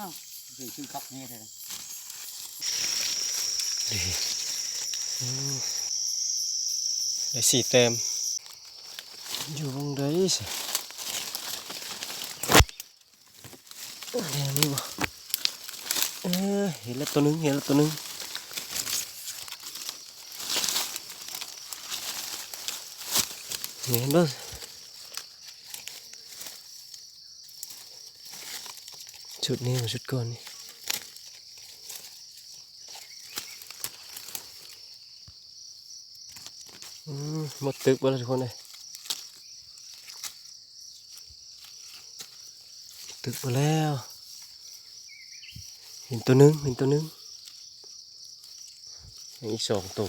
าวชื่อคักนี่เลยได้สี่เต็มอยู่ตรงไหนสิแนวนี้บ่เห็นแล้วตัวนึงเห็นแล้วตัวนึงเห็นบ่ชุดนี้กับชุดก่อนนี่หมดตึกไปแล้วทุกคนเลยตึกไปแล้วเห็นตัวนึงเห็นตัวนึงอีกสองตัว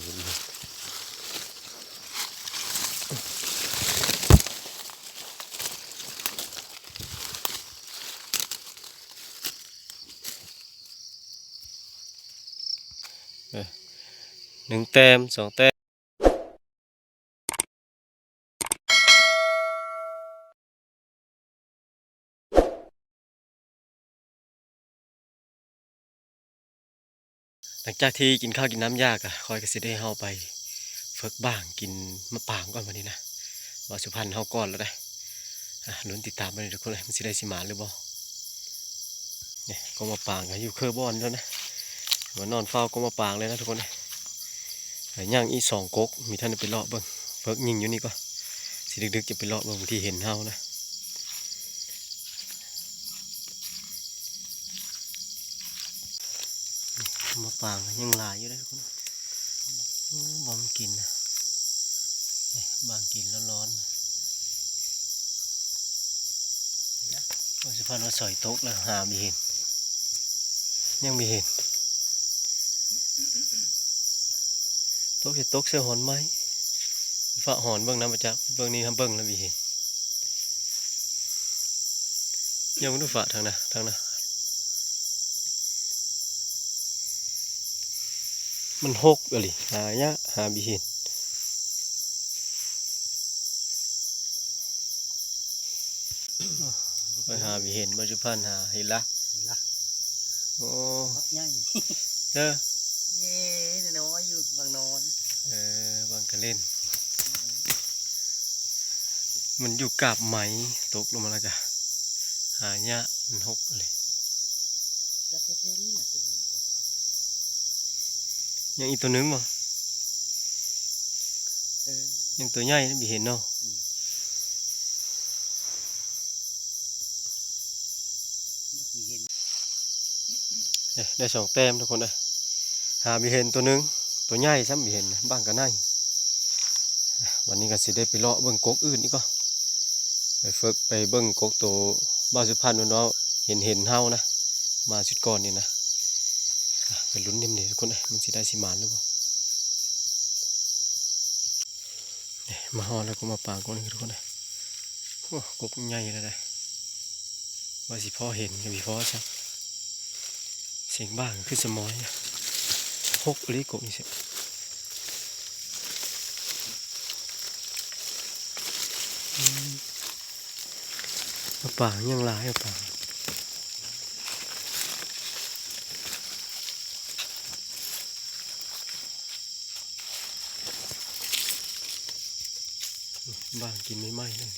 หนึ่งแต้มสองแต้มหลังจากที่กินข้าวกินน้ำยากอะคอยก็สิได้เฮาไปฝึกบ้างกินมะปรางก่อนวันนี้นะว่าสุพรรณเฮาก่อนแล้วได้ลุ้นติดตามไปเลยทุกคนเลยมันสิได้สิมาหรือบ่เนี่ยก็มะปรางอยู่เคอร์บอนแล้วนะมานอนเฝ้าก็มะปรางเลยนะทุกคนเลยย่างอีสองก๊กมีท่านไปเลาะเบิ่งฝึกยิงอยู่นี่ก็สิดึกๆจะไปเลาะเบิ่งบางทีเห็นเฮานะมะปรางยังหลายอยู่เลยทุกคนบอมกินนะบางกินร้อนๆว่าสุพรรณว่าสอยโต๊ะแล้วหาไม่เห็นยังไม่เห็นโต๊ะจะโต๊ะเสื้อหอนไหมฝ่าหอนเบื้องน้ำมาจากเบื้องนี้ทำเบื้องแล้วไม่เห็นยังไม่รู้ฝ่าทางนะมันหกอะไรหายะหาไม่เห็นไปหาไม่เห็นมาสุพรรณหาเห็นละโอ้เด้อเย้น้อยอยู่บางน้อยบางกระเล่นมันอยู่กาบไหมตกลงมาแล้วจ้ะหายะมันหกเลยก็แค่นี้แหละตัวยังอีกตัวนึงมั้งยังตัวใหญ่ไม่เห็นเนาะได้สองแต้มทุกคนเลยหาไม่เห็นตัวนึงตัวใหญ่ซ้ำไม่เห็นบ้างกันไนวันนี้ก็สิได้ไปเลาะเบิ่งกกอื่นนี่ก็ไปฝึกไปเบิ่งกกตัวบ้าสุพรรณเนาะเห็นเฮานะมาชุดก่อนนี่นะไปลุ้นเต็มเลยทุกคนเลยมันสิได้สิมานหรือเปล่ามาฮอแล้วก็มาปางก่อนทุกคนเลยกกใหญ่เลยได้ว่าสิพ่อเห็นกับพี่พ่อใช่เสียงบ้างคือสมอยหกลิกกนี่สิป่ายังหลายป่าบ้างกินไม่ไหม้เลย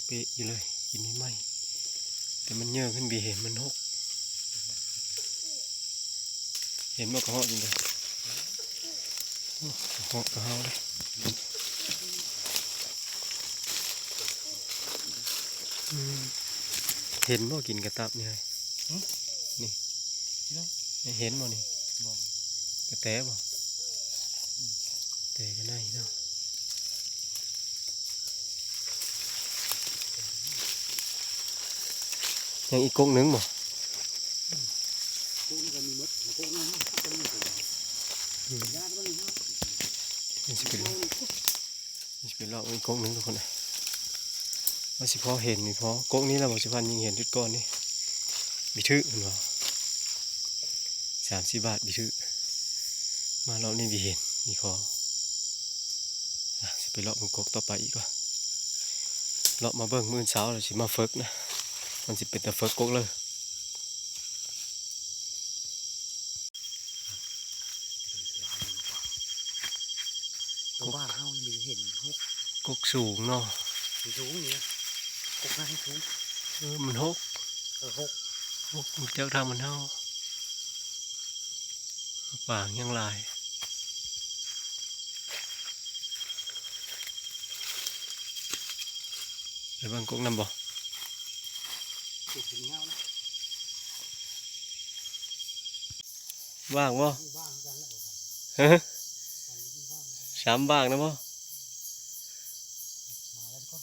เปะอยู่เลยกินไม่ไหม้แต่มันเยอะขึ้นบีเห็นมันหกเห็นมันก็หอกจริงเลยหอกก็หอกเลยเห็นบ่กินกระตับนี่เลยนี่เห็นบ่นี่กระแตบ่แต่ก็ได้เนาะยังอีกกงนึงบ่นี่สิเป็นเราอีกกงนึงทุกคนเลยว่าสิพอเห็นนี่พอกกนี้เราบอกสิพันยิงเห็นทุกก้อนนี่บิทึเห็นบ่30 บาทบิทึมาเรานี่บิเห็นนี่พอสิไปเลาะมึงกกต่อไปอีกว่าเลาะมาเบิ่งมื้อเช้าเราสิมาฝึกนะ มันสิเป็นแต่เฟิร์กกกเลยตัวบ้านเฮามีเห็นพวก กกสูงเนาะ สูงเนี่ยพวกง่ายสูง มันหก หก มันเจ้าทำมันเท่าป่างยังลายไปเบิ่งกกน้ำบ่ ติดถึงเงานะ ว่างบ่ บ้านกันแล้ว ฮะสามบ้างนะบ่ มาแล้วก็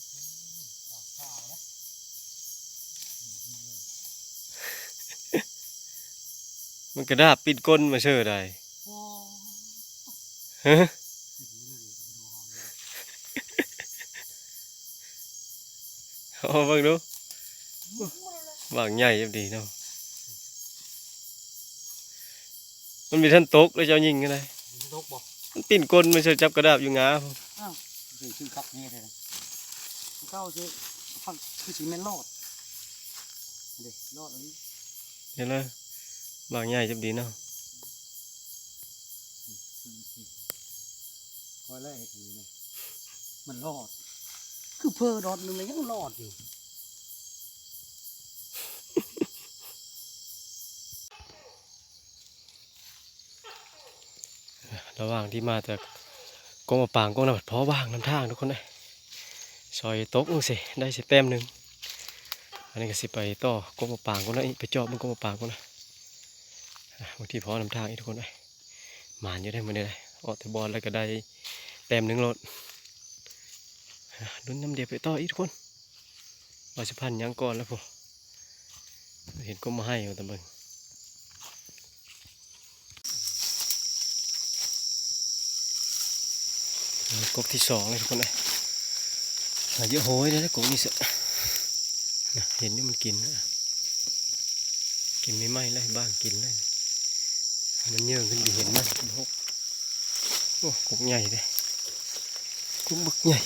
ข้าวนะ มันกระดาบปิดก้นมาเชื่อได้ฮะเอาเบิ่งดูว่างใหญ่จังดีเนาะมันมีท่านตกแล้วเจ้ายิงกันเลย ตกบ่ มันปิ่นก้นมาเชื่อจับกระดาบอยู่งา อ้าวชื่อคักนี่เลยเก้าชื่อฟังคือสีแม่นรอดเด็กรอดอันนี้ เห็นเลยว่างใหญ่จังดีเนาะ คอยไล่ให้กันนี่มันรอดคือเพอรอดนึงเลยยังรอดอยู่ ระหว่างที่มาจากกงมะปางกงน้ำเพาะว่างน้ำทางทุกคนเลยซอยตกสิได้สิแต้มหนึ่งอันนี้ก็สิไปต่อกงมะปางก็นะไปจอบมันกงมะปางก็นะบางทีเพาะน้ำทางอีกทุกคนเลยหมานอยู่ได้เหมือนได้ออกแต่บอลแล้วก็ได้แต้มหนึ่งรถลุ้นน้ำเดียวไปต่ออีกทุกคนว่าสิพันยังก่อนแล้วพอเห็นก็มาให้เอาแต่เบิ่งกบที่สองเลยทุกคนเลยเยอะโหยเลยนะกบนี่สิเห็นนี่มันกินนะกินไม่ไหม้เลยบ้างกินเลยมันเยื่อขึ้นไปเห็นมันหกโอ้กบใหญ่เลยกบบักใหญ่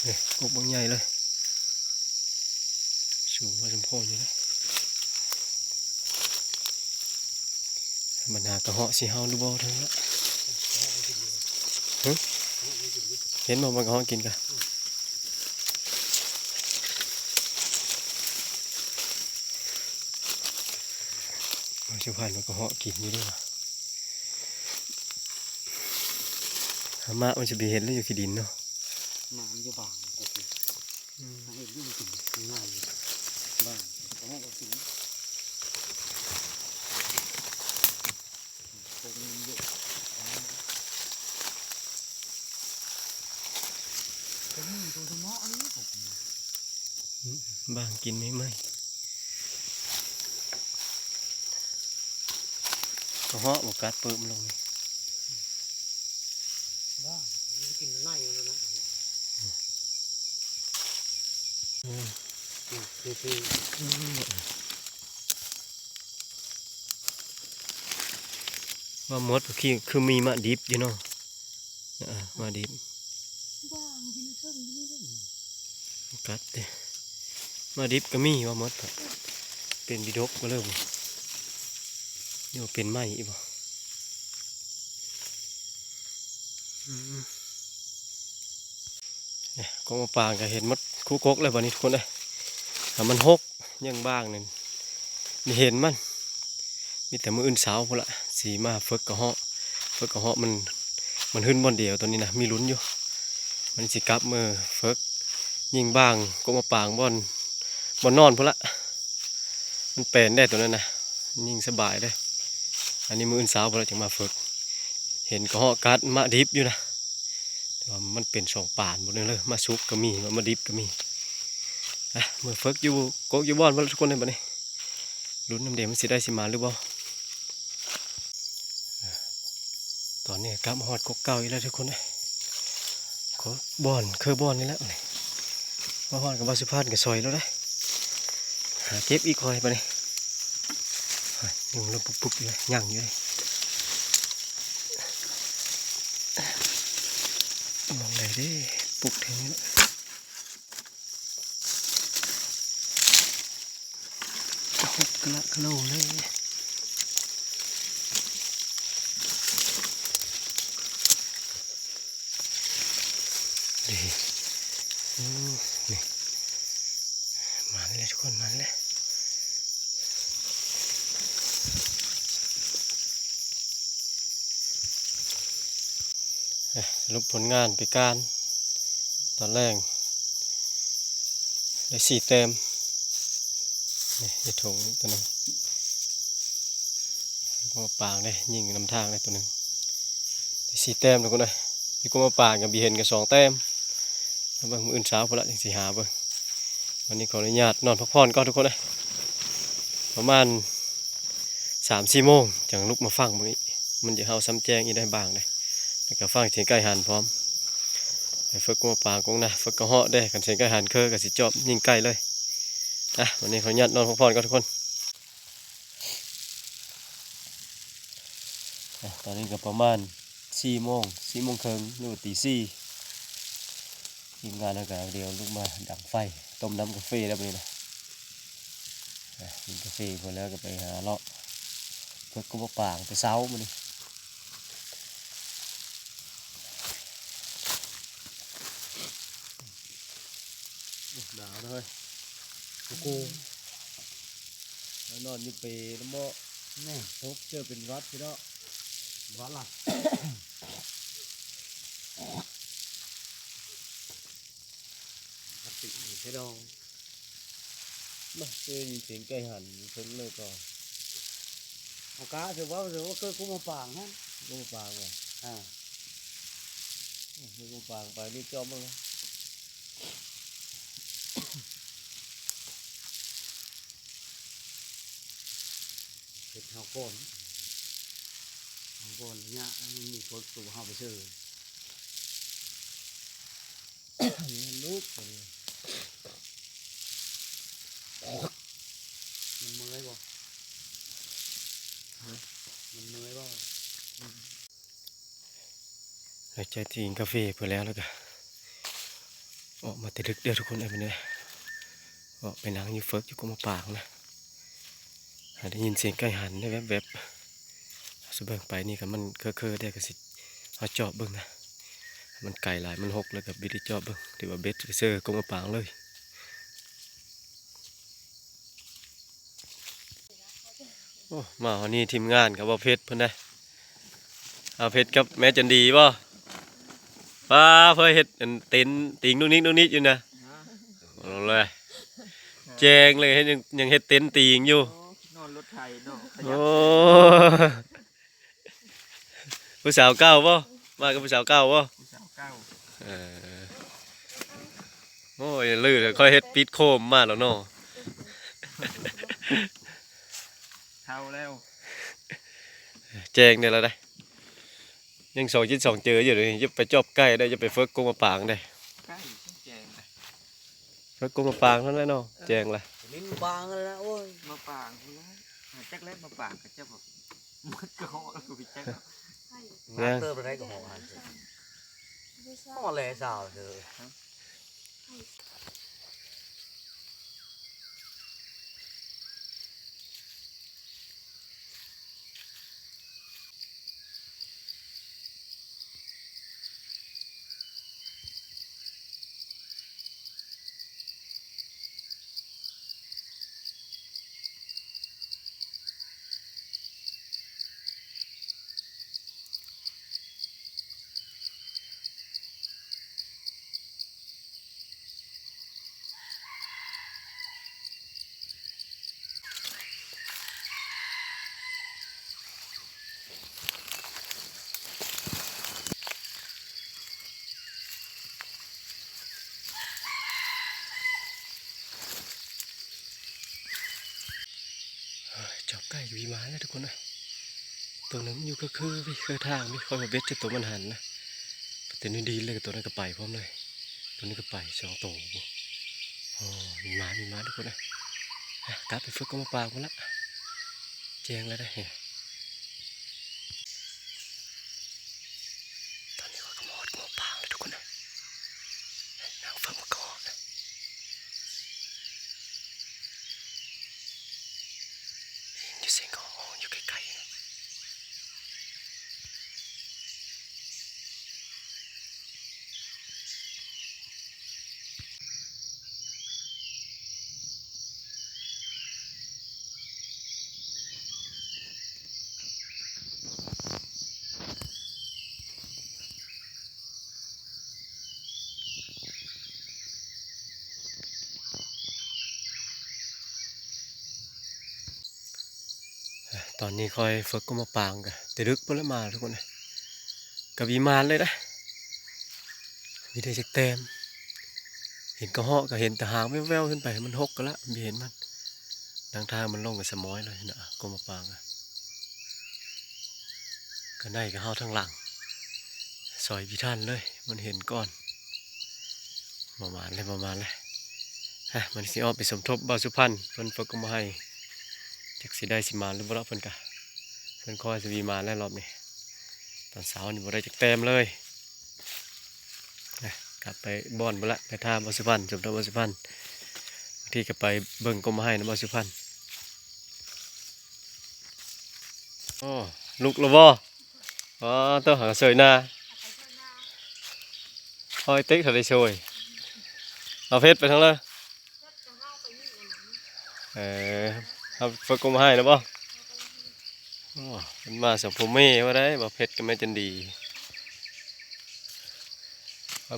เนี่ยกบบักใหญ่เลยสูงมาสมพออยู่เลยบรรดากระเหาะสีเฮาดูบอทั้งนั้นเห็นบ่มันกระเหาะกินกันมันจะผ่านมันกระเหาะกินอยู่ด้วยหามามันจะไปเห็นแล้วอยู่ขี้ดินเนาะ น้ำจะบางแต่คือเห็นเรื่องกินง่ายบางแต่ให้เรากินตรงนี้เยอะตรงนี้ตัวสมออันนี้บางกินไม่ไหมกระเหาะบกัดเปิมลงบ้างอันนี้กินไล่มันแล้วนะว่ามดคือมีมะดิบอยู่เนาะมาดิบ บ้างกินส้มกินนี่ กัดเด้มาดิบก็มีว่ามดครับเป็นบิดกมาเริ่มนี่ว่าเป็นไม้อีบ่เนี่ยกองมะปางก็เห็นมดคู่กกเลยวันนี้ทุกคนเลยมันหกยังบ้างนึงมีเห็นมันมีแต่มืออื่นสาวพอละสีมาเฟิกกระเหาะมันขึ้นบอนเดียวตัวนี้นะมีลุ้นอยู่มันสิกลับมือเฟิกยิงบ้างกองมะปางบอนนอนพอละมันแปลนได้ตัวนั้นนะยิงสบายได้อันนี้มืออื่นสาวพอละจึงมาเฟิกเห็นกระเหาะกัดมะดิบอยู่นะแต่ว่ามันเป็นสองป่านหมดเลยมาซุกก็มีมาดิบก็มีเมื่อเฟิกอยู่กกอยู่บ้านพอละทุกคนเลยบัดนี้ลุ้นน้ำเดียวมันสิได้สิมาหรือเปล่าตอนนี้กลับมาหอดกกเก่าอีกแล้วทุกคนเลยกบอนเคยบอนนี่แล้วนี่มาหอดกับบาสุพานกับซอยแล้วได้หาเก็บอีกคอยไปเลยยังลมปุบๆอยู่เลยยั่งอยู่เลยมองไหนดิปุกแทงนี้นะ กระโหลเลยนี่นี่มาเลยทุกคนมาเลยสรุปผลงานปีการตอนแรกได้4 แต้มนี่จะถงตัวนึงก็มาปางได้ยิงนำทางได้ตัวนึงได้4 แต้มทุกคนเลยอยู่ก็มาปางกับบีเห็นกับ2 แต้มแล้วเบิ่งมื้ออื่นเช้าพอละจังสิหาเบิ่งวันนี้ขออนุญาตนอนพักผ่อนก่อนทุกคนเลยประมาณ3-4 โมงจังลุกมาฟังมื้อนี้มันจะเฮาซ้ำแจ้งอีได้บางเลยแล้วก็ฟังเสียงไก่หันพร้อมให้ฝึกมาปางกงนะฝึกกระเหาะได้กันเสียงไก่หันเคยกับสิจอบยิงไก่เลยนะวันนี้ขออนุญาตนอนพักผ่อนก่อนทุกคนตอนนี้ก็ประมาณ4 โมงครึ่งหรือว่าตี 4ทีมงานแล้วก็เดี๋ยวลุกมาดังไฟต้มน้ำกาแฟแล้วไปเลยนะกินกาแฟพอแล้วก็ไปหาเลาะเพื่อกุ้งปางไปเช้ามานี่หนาวเลยกูนอนอยู่ปีน้ำโมนี่พบเจอเป็นวัดพี่เนาะวัดล่ะวัดติใช่ดองมาเจอยินเสียงไก่หันเพิ่งเลยก่อนเอากาถือว่าคือกูมาปางฮะ กุ้งปางว่ะกุ้งปางไปนี่จอมมั้งนะเห็ดเฮาก้อนเนี่ยมีคนสูบเฮาไปซื้อลูกมันเมื่อยบ่หลังจากที่กินกาแฟไปแล้วก็ออกมาติดดึกเดียวทุกคนเลยมันเนี่ยออกไปนั่งอยู่เฟิร์กอยู่ก็มาปากนะได้ยินเสียงไก่หันได้แวบๆสเบิ่งไปนี่ก็มันเคยได้ก็สิเอาจอบเบิ่งนะมันไก่หลายมันหกแล้วกับบิดจอบเบิ่งถือว่าเบ็ดเซอร์ก็มาปางเลยโอ้มาวันนี้ทีมงานกับว่าเพชรเพิ่นได้เอาเพชรกับแม่จันดีป่ะป้าเพื่อเห็ดเต็นติงนู่นนี่อยู่นะเอาเลยแจงเลยเห็นยังเห็ดเต็นติงอยู่นอนรถไทยเนาะโอ้ผู้สาวเก้าป่ะมากับผู้สาวเก้าป่ะเออโอ้ยลื่นเลยค่อยเห็ดปิดโคมมาแล้วเนาะเท่าแล้วแจงเนี่ยละได้ยัง2 ชิ้น 2 เจออยู่เลยจะไปจอบใกล้ได้จะไปเฟิร์กกุ้งมาปางได้ใกล้แจงเฟิร์กกุ้งมาปางนั่นแหละเนาะแจงละลิ้นบางเลยนะโอ้ยมาปางคุณนะจักเล็บมาปางกับเจ้าแบบมันก็ห่อแล้วกูพิจารณาเติมอะไรก็ห่อหันห่อแหล่สาวเธอจอบใกล้อยู่อีมาแล้วทุกคนนะตัวนั้นอยู่ก็คือพี่เคยทางพี่คอยมาเบ็ดจะตัวมันหันนะแต่นี่ดีเลยกับตัวนั้นก็ไปพร้อมเลยตัวนี้ก็ไป2 ตัวโอ้มีม้าทุกคนนะกลับไปฝึกก็มาปากมันละแจงแล้วได้ตอนนี้ก็หมดปากเลยทุกคนนะนั่งฝึกมาก่อนนะ ยินเสียงของอยู่ไกลๆนะตอนนี้คอยฝึกก็มาปางกันแต่ดึกเพิ่นแล้วมาทุกคนเลยกับวิมานเลยนะมีได้จักแต้มเห็นกระเหาะก็เห็นแต่หางแว่วๆขึ้นไปมันหกกันละไม่เห็นมันทางทางมันลงกับสมอยเลยนะก็มาปางกันก็ในกับเฮาทางหลังซอยพิท่านเลยมันเห็นก่อนประมาณเลยฮะมันสิออกไปสมทบบ่าวสุพรรณเพิ่นฝึกก็มาให้จักสิได้สิมาหรือบ่รับเพิ่นกะเพิ่นคอยสิมีมาแล้วรอบนี้ตอนเช้านี่บ่ได้จักแต้มเลยกลับไปบ่อนบ่ละไปท่าบ่าวสุพรรณสมทบบ่าวสุพรรณบางทีก็ไปเบิ่งก็มาให้นะบ่าวสุพรรณโอ้ลุกแล้วบ่อ๋อตัวหาเสยหน้าคอยติ๊กเขาได้ช่วยเอาเพชรไปทั้งเลยเอาฝึกก็มาให้นะบ่มันมาสัมภูมิว่าได้บ่เพชรก็ไม่จันดี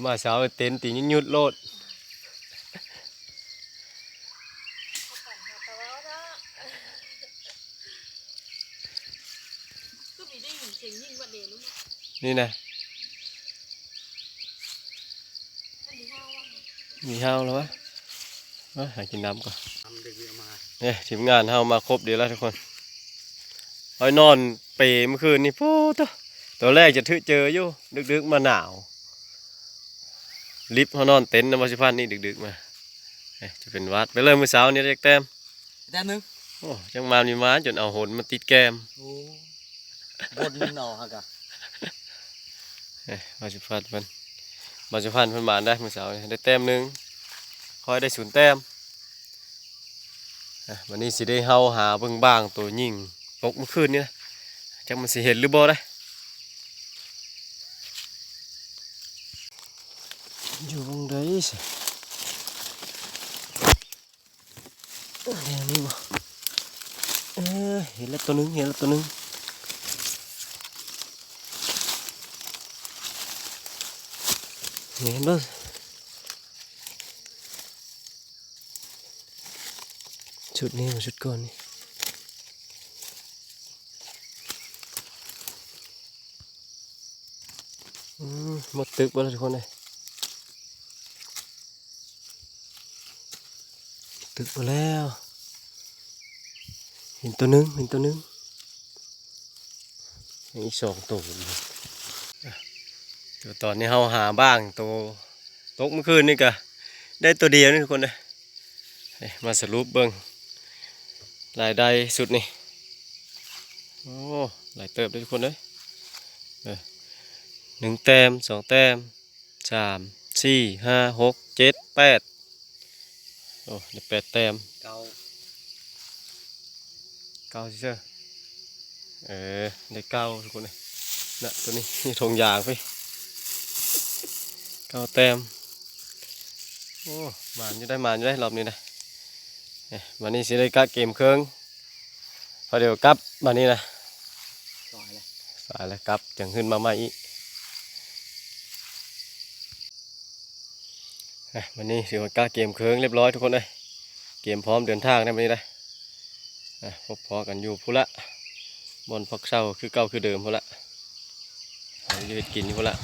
มาเช้าเต้นตียุดโลดนี่นะมีห้าวแล้ววะหากินน้ำก่อนเนี่ยทีมงานเฮามาครบเดี๋ยวแล้วทุกคนไอ้นอนเปเมื่อคืนนี่โอ้ตัวแรกจะเจออยู่ดึกๆมาหนาวลิฟต์เขานอนเต็นท์นะมาสิพันนี่ดึกๆมาจะเป็นวัดไปเลยมื้อเช้านี่เด็กแต้มนึงโอ้จังมามีม้าจนเอาหนมาติดแก้มโอ้บนนอฮะกะมาสิพันเพิ่นมาได้มื้อเช้าได้แต้มนึงคอยได้0 แต้มวันนี้สิได้เฮาหาเบิ่งบ้างตัวยิ่งตกเมื่อคืนนี่นะจังมันสิเห็นหรือบ่ได้อยู่ตรงใดสิเดี๋ยวนี้บ่เห็นแล้วตัวนึงเห็นบ่ชุดนี้กับชุดก่อนนี่หมดตึกบ่แล้วทุกคนเลยตึกบ่แล้วเห็นตัวนึงอีก2 ตัวตอนนี้เราหาบ้างตัวตกเมื่อคืนนี่ก็ได้ตัวเดียวนี่ทุกคนเลยมาสรุปเบิ่งรายได้สุดนี่โอ้หลายเติบเลยทุกคนเลย1 แต้ม2 แต้ม3 4 5 6 7 8โอ้ได้8 แต้มเก้าสิเจ้าได้9ทุกคนเลยน่ะตัวนี้นี่ทงยางพี่9 แต้มโอ้มานอยู่ได้รอบนี้นะวันนี้สิได้กะเกมเครื่องพอเดี๋ยวกลับวันนี้นะสายแล้วกลับจังขึ้นมาใหม่อีกวันนี้สิว่ากะเกมเครื่องเรียบร้อยทุกคนเลยเกมพร้อมเดินทางได้วันนี้ได้พบพอกันอยู่พุ่นละบนพักเศร้าคือเก่าคือเดิมพุ่นละยืดกินอยู่พุ่นละ